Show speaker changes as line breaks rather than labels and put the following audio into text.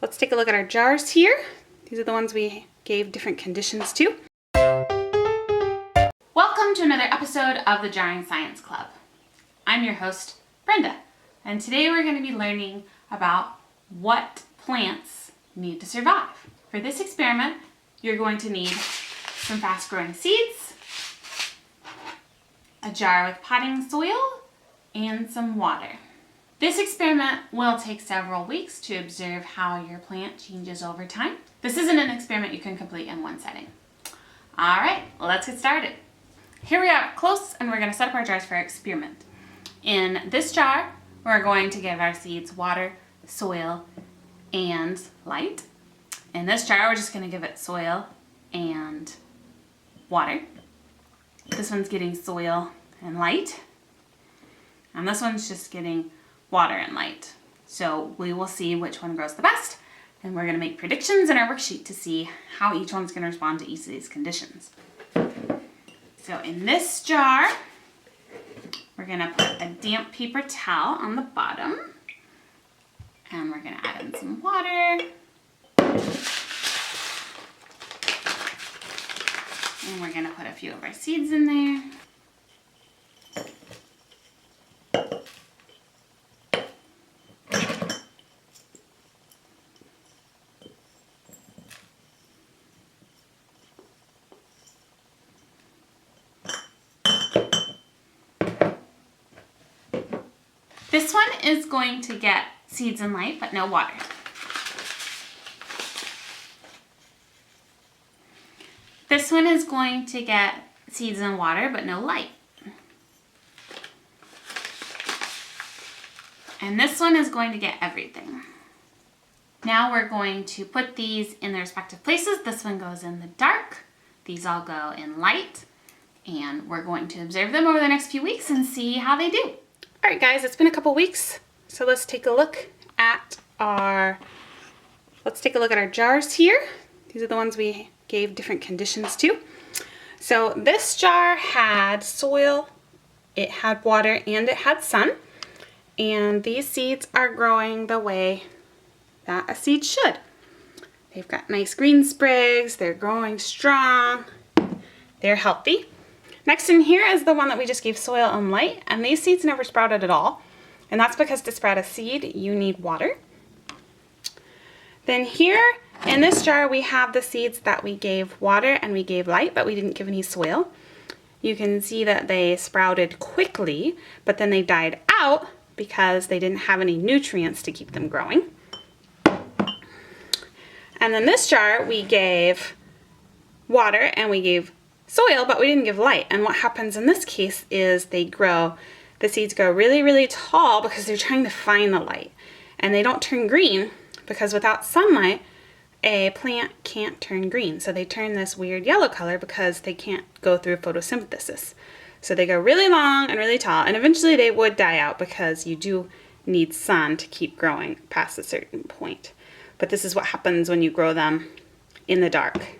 Let's take a look at our jars here. These are the ones we gave different conditions to. Welcome to another episode of the Jarring Science Club. I'm your host, Brenda, and today we're going to be learning about what plants need to survive. For this experiment, you're going to need some fast-growing seeds, a jar with potting soil, and some water. This experiment will take several weeks to observe how your plant changes over time. This isn't an experiment you can complete in one setting. All right, let's get started. Here we are up close, and we're going to set up our jars for our experiment. In this jar, we're going to give our seeds water, soil, and light. In this jar, we're just going to give it soil and water. This one's getting soil and light. And this one's just getting water and light. So we will see which one grows the best, and we're going to make predictions in our worksheet to see how each one's going to respond to each of these conditions. So in this jar, we're going to put a damp paper towel on the bottom, and we're going to add in some water. And we're going to put a few of our seeds in there. This one is going to get seeds and light, but no water. This one is going to get seeds and water, but no light. And this one is going to get everything. Now we're going to put these in their respective places. This one goes in the dark. These all go in light. And we're going to observe them over the next few weeks and see how they do. All right, guys, it's been a couple weeks, so let's take a look at our jars here. These are the ones we gave different conditions to. So this jar had soil, it had water, and it had sun. And these seeds are growing the way that a seed should. They've got nice green sprigs, they're growing strong, they're healthy. Next in here is the one that we just gave soil and light, and these seeds never sprouted at all. And that's because to sprout a seed, you need water. Then here in this jar, we have the seeds that we gave water and we gave light, but we didn't give any soil. You can see that they sprouted quickly, but then they died out because they didn't have any nutrients to keep them growing. And then this jar, we gave water and we gave soil, but we didn't give light. And what happens in this case is the seeds grow really, really tall because they're trying to find the light. And they don't turn green because without sunlight, a plant can't turn green. So they turn this weird yellow color because they can't go through photosynthesis. So they go really long and really tall, and eventually they would die out because you do need sun to keep growing past a certain point. But this is what happens when you grow them in the dark.